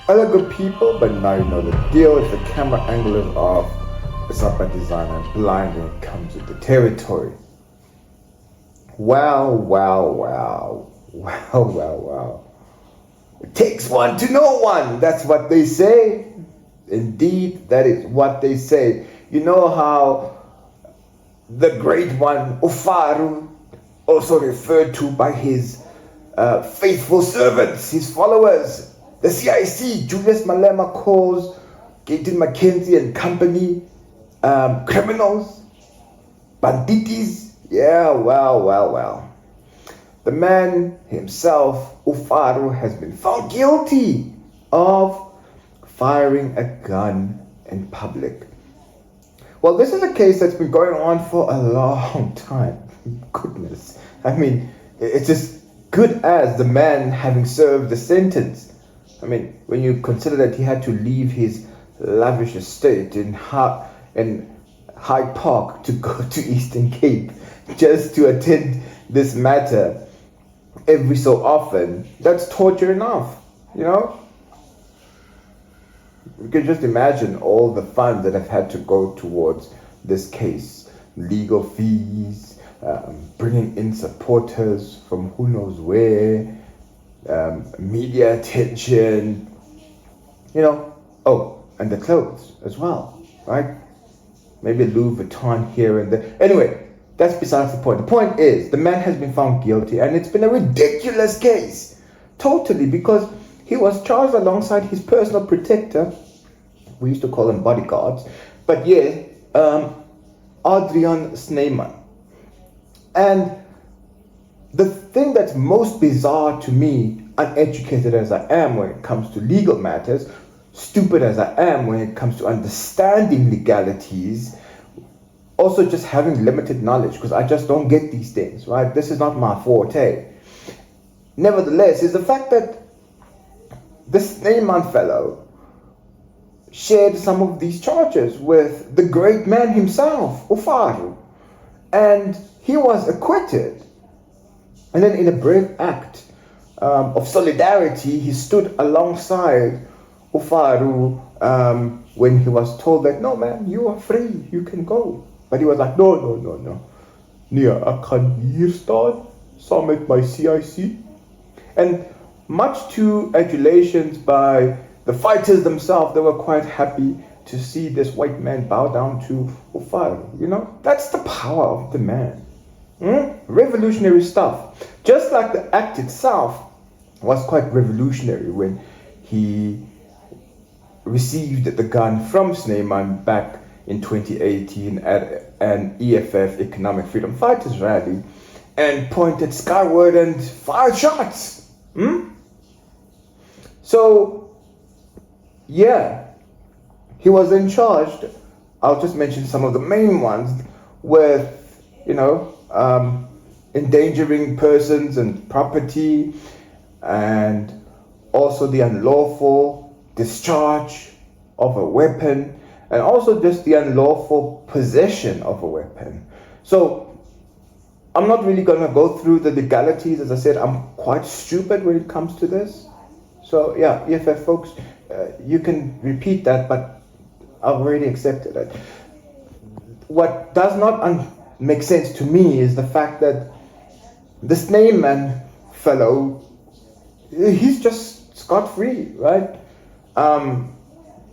Other good people, but now you know the deal. If the camera angle is off, it's not by design. I'm blind when it comes with the territory. Wow, wow, wow. Wow, wow, wow. It takes one to know one. That's what they say. Indeed, that is what they say. You know how the great one, uFaro, also referred to by his faithful servants, his followers, the CIC, Julius Malema calls Gaten McKenzie and company criminals, banditis. Yeah, well. The man himself, uFaro, has been found guilty of firing a gun in public. Well, this is a case that's been going on for a long time. Goodness. I mean, it's as good as the man having served the sentence. I mean, when you consider that he had to leave his lavish estate in Hyde Park to go to Eastern Cape just to attend this matter every so often, that's torture enough, you know? You can just imagine all the funds that have had to go towards this case. Legal fees, bringing in supporters from who knows where, media attention, you know. Oh, and the clothes as well, right? Maybe Louis Vuitton here and there. Anyway, that's besides the point. The point is, the man has been found guilty, and it's been a ridiculous case. Totally, because he was charged alongside his personal protector. We used to call them bodyguards. But yeah, Adriaan Snyman. And the thing that's most bizarre to me, uneducated as I am when it comes to legal matters, stupid as I am when it comes to understanding legalities, also just having limited knowledge, because I just don't get these things, right? This is not my forte. Nevertheless, is the fact that this Snyman fellow shared some of these charges with the great man himself, uFaro, and he was acquitted. And then in a brave act of solidarity, he stood alongside uFaro when he was told that, no man, you are free, you can go. But he was like, no. Nee, ek kan hier staan saam met my CIC. And much to adulations by the fighters themselves, they were quite happy to see this white man bow down to uFaro. You know, that's the power of the man. Revolutionary stuff. Just like the act itself was quite revolutionary when he received the gun from Snyman back in 2018 at an EFF, Economic Freedom Fighters rally, and pointed skyward and fired shots. So, yeah, he was then charged. I'll just mention some of the main ones with, endangering persons and property, and also the unlawful discharge of a weapon, and also just the unlawful possession of a weapon. So I'm not really going to go through the legalities. As I said, I'm quite stupid when it comes to this. So yeah, EFF folks, you can repeat that, but I've already accepted it. What does not make sense to me is the fact that this Snyman fellow, he's just scot-free, right?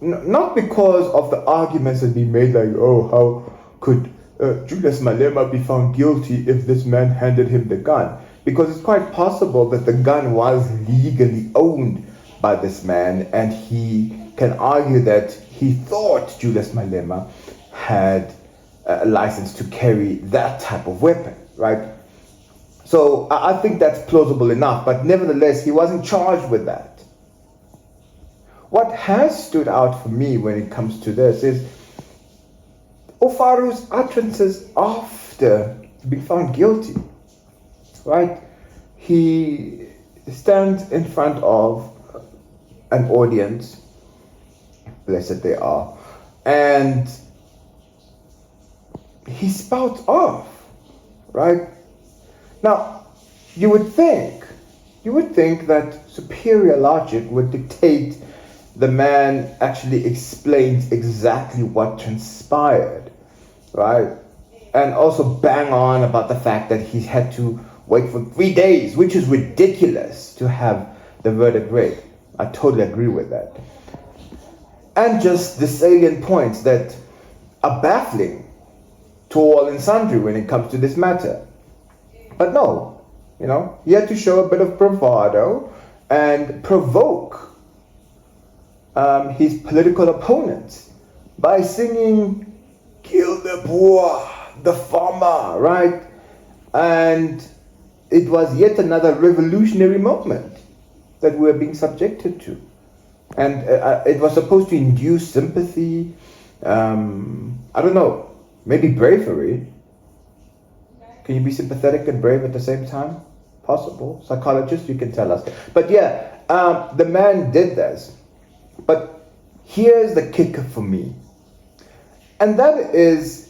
Not because of the arguments that be made like, oh, how could Julius Malema be found guilty if this man handed him the gun? Because it's quite possible that the gun was legally owned by this man, and he can argue that he thought Julius Malema had a license to carry that type of weapon, right? So I think that's plausible enough, but nevertheless, he wasn't charged with that. What has stood out for me when it comes to this is uFaro's utterances after being found guilty, right? He stands in front of an audience, blessed they are, and he spouts off, right? Now, you would think that superior logic would dictate the man actually explains exactly what transpired, right? And also bang on about the fact that he had to wait for 3 days, which is ridiculous to have the verdict read. I totally agree with that. And just the salient points that are baffling to all and sundry when it comes to this matter. But no, he had to show a bit of bravado and provoke his political opponents by singing "Kill the boer, the farmer," right? And it was yet another revolutionary moment that we were being subjected to. And it was supposed to induce sympathy, I don't know, maybe bravery. Can you be sympathetic and brave at the same time? Possible. Psychologists, you can tell us. But yeah, the man did this. But here's the kicker for me. And that is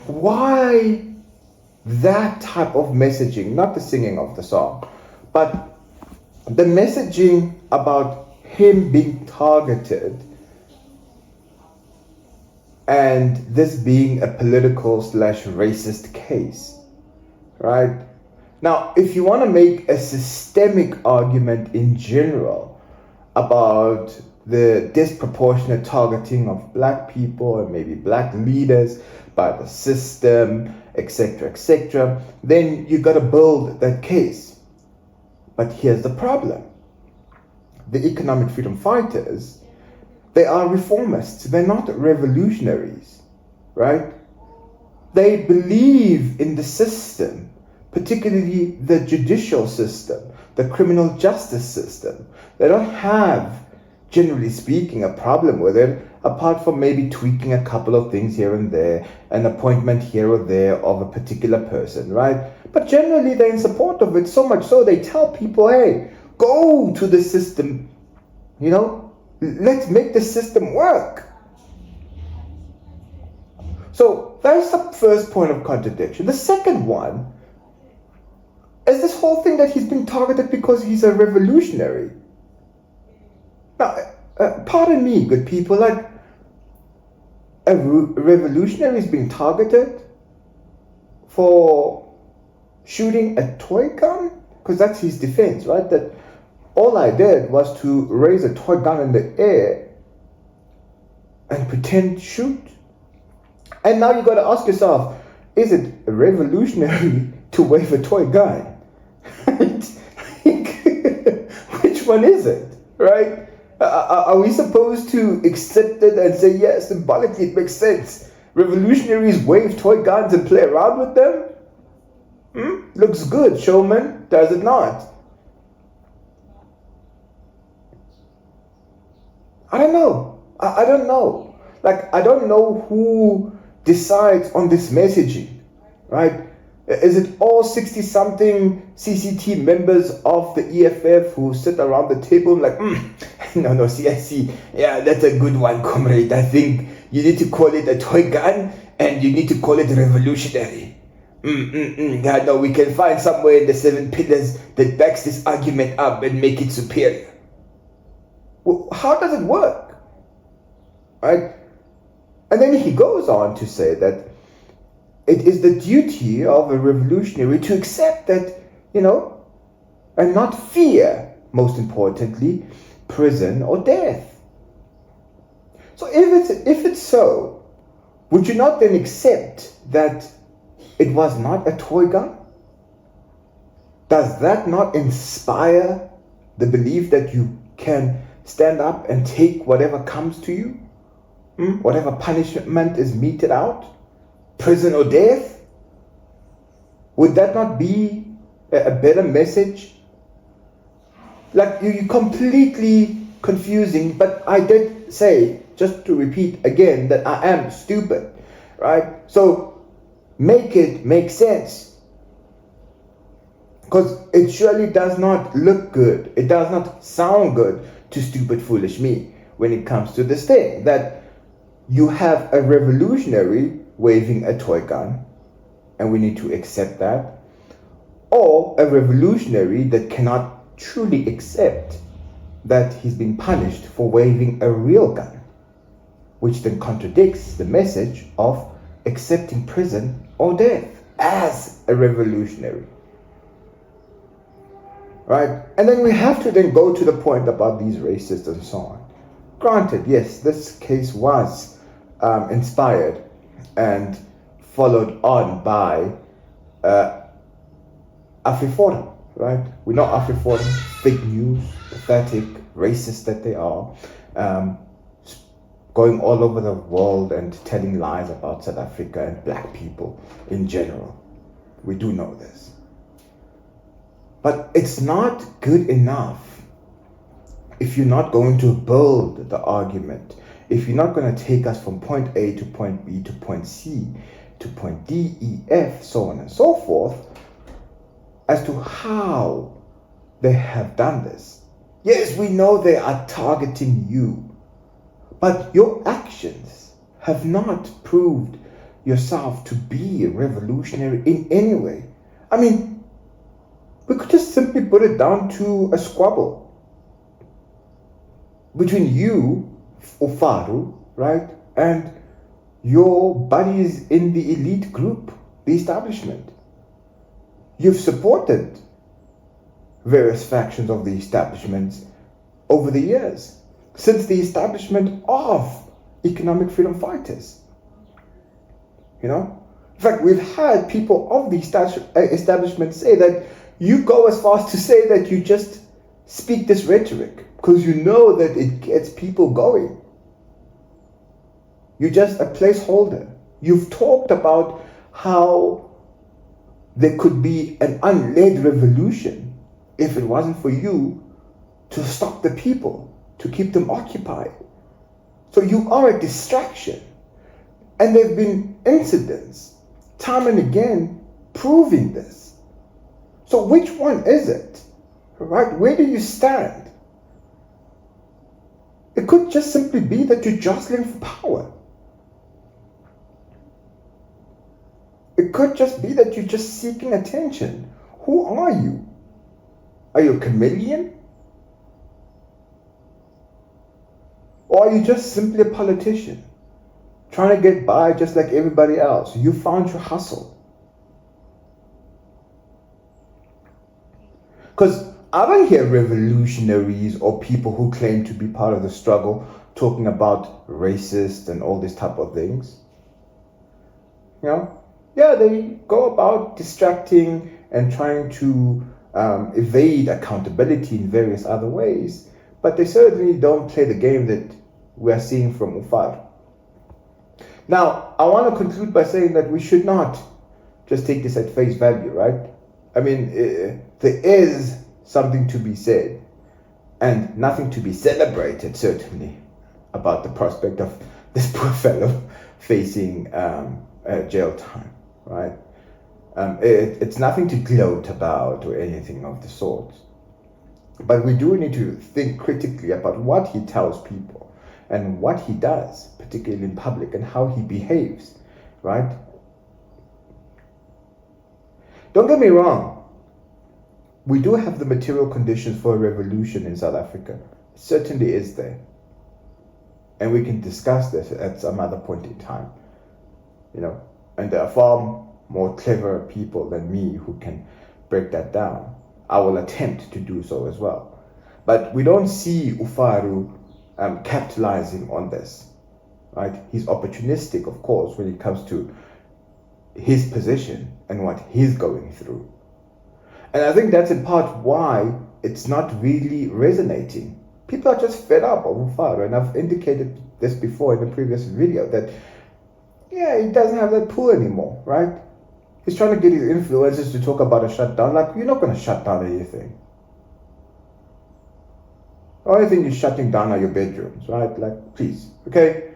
why that type of messaging, not the singing of the song, but the messaging about him being targeted and this being a political / racist case, right? Now, if you want to make a systemic argument in general about the disproportionate targeting of black people and maybe black leaders by the system, etc., then you got to build that case. But here's the problem. The economic freedom fighters, they are reformists. They're not revolutionaries, right? They believe in the system, particularly the judicial system, the criminal justice system. They don't have, generally speaking, a problem with it, apart from maybe tweaking a couple of things here and there, an appointment here or there of a particular person, right? But generally they're in support of it, so much so they tell people, hey, go to the system, let's make the system work. So that's the first point of contradiction. The second one is this whole thing that he's been targeted because he's a revolutionary. Now, pardon me, good people, like, a revolutionary is being targeted for shooting a toy gun? Because that's his defense, right? That all I did was to raise a toy gun in the air and pretend to shoot. And now you got to ask yourself, is it revolutionary to wave a toy gun? Which one is it, right? Are we supposed to accept it and say, yes, symbolically it makes sense? Revolutionaries wave toy guns and play around with them? Looks good, showman, does it not? I don't know. I don't know. Like, I don't know who decides on this messaging, right? Is it all 60-something CCT members of the EFF who sit around the table like, no, see, yeah, that's a good one, comrade. I think you need to call it a toy gun and you need to call it revolutionary. Yeah, no, we can find somewhere in the 7 pillars that backs this argument up and make it superior. Well, how does it work? Right? And then he goes on to say that it is the duty of a revolutionary to accept that, and not fear, most importantly, prison or death. So if it's so, would you not then accept that it was not a toy gun? Does that not inspire the belief that you can stand up and take whatever comes to you? Whatever punishment is meted out? Prison or death? Would that not be a better message? Like, you completely confusing, but I did say, just to repeat again, that I am stupid, right? So make it make sense, because it surely does not look good, it does not sound good to stupid foolish me when it comes to this thing, that you have a revolutionary waving a toy gun, and we need to accept that, or a revolutionary that cannot truly accept that he's being punished for waving a real gun, which then contradicts the message of accepting prison or death as a revolutionary. Right? And then we have to then go to the point about these racists and so on. Granted, yes, this case was inspired and followed on by uFaro, right? We know uFaro, fake news, pathetic, racist that they are, going all over the world and telling lies about South Africa and black people in general. We do know this. But it's not good enough if you're not going to build the argument, if you're not going to take us from point A to point B to point C to point D, E, F, so on and so forth, as to how they have done this. Yes, we know they are targeting you, but your actions have not proved yourself to be a revolutionary in any way. I mean, we could just simply put it down to a squabble between you, uFaro, right, and your buddies in the elite group, the establishment. You've supported various factions of the establishment over the years, since the establishment of economic freedom fighters. You know? In fact, we've had people of the establishment say that you go as far as to say that you just speak this rhetoric because you know that it gets people going. You're just a placeholder. You've talked about how there could be an unled revolution if it wasn't for you to stop the people, to keep them occupied. So you are a distraction. And there have been incidents, time and again, proving this. So which one is it? Right? Where do you stand? It could just simply be that you're jostling for power. It could just be that you're just seeking attention. Who are you? Are you a chameleon? Or are you just simply a politician, trying to get by just like everybody else? You found your hustle. Because I don't hear revolutionaries or people who claim to be part of the struggle talking about racist and all these type of things. You know? Yeah, they go about distracting and trying to evade accountability in various other ways, but they certainly don't play the game that we are seeing from uFaro. Now, I want to conclude by saying that we should not just take this at face value, right? I mean, there is something to be said and nothing to be celebrated, certainly, about the prospect of this poor fellow facing jail time, right? It's nothing to gloat about or anything of the sort. But we do need to think critically about what he tells people and what he does, particularly in public, and how he behaves, right? Don't get me wrong. We do have the material conditions for a revolution in South Africa. It certainly is there. And we can discuss this at some other point in time. You know, and there are far more clever people than me who can break that down. I will attempt to do so as well. But we don't see uFaro capitalizing on this, right? He's opportunistic, of course, when it comes to his position and what he's going through. And I think that's in part why it's not really resonating. People are just fed up of uFaro, and I've indicated this before in the previous video that, yeah, he doesn't have that pull anymore, right? He's trying to get his influencers to talk about a shutdown. Like, you're not going to shut down anything. The only thing you're shutting down are your bedrooms, right? Like, please, okay?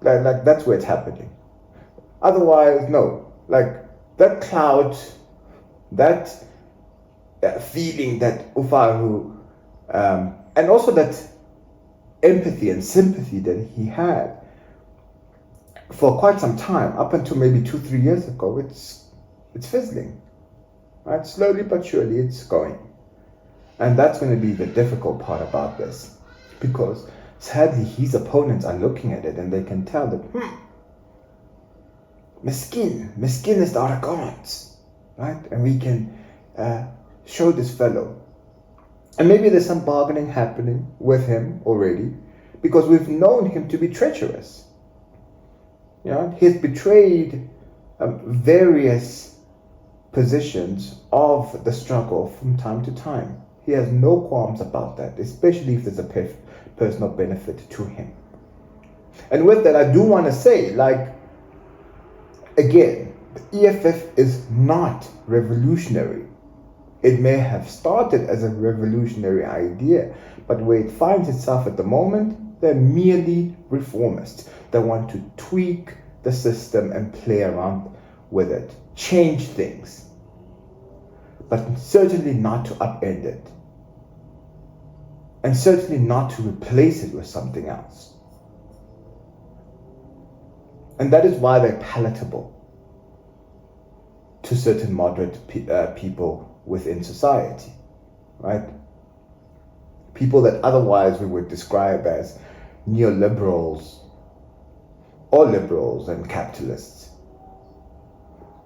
Like that's where it's happening. Otherwise, no. Like, that cloud, that feeling that uFaro, and also that empathy and sympathy that he had for quite some time, up until maybe 2-3 years ago, it's fizzling, right? Slowly but surely it's going. And that's going to be the difficult part about this, because sadly his opponents are looking at it and they can tell that, Miskin is the arrogance, right? And we can show this fellow. And maybe there's some bargaining happening with him already, because we've known him to be treacherous. He's betrayed various positions of the struggle from time to time. He has no qualms about that, especially if there's a personal benefit to him. And with that, I do want to say, again, the EFF is not revolutionary. It may have started as a revolutionary idea, but where it finds itself at the moment, they're merely reformists that want to tweak the system and play around with it, change things, but certainly not to upend it, and certainly not to replace it with something else. And that is why they're palatable to certain moderate people within society, right? People that otherwise we would describe as neoliberals or liberals and capitalists.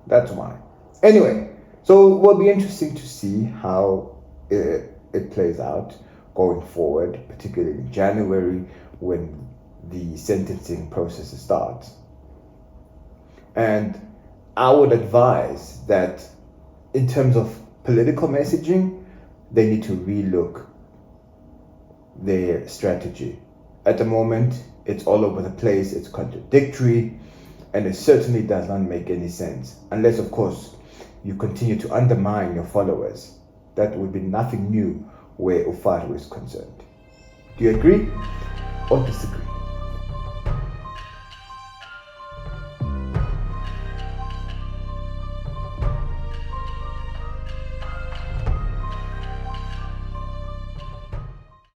That's why. Anyway, so it will be interesting to see how it plays out going forward, particularly in January when the sentencing process starts. And I would advise that in terms of political messaging, they need to relook their strategy. At the moment, it's all over the place, it's contradictory, and it certainly does not make any sense. Unless, of course, you continue to undermine your followers. That would be nothing new where uFaro is concerned. Do you agree or disagree?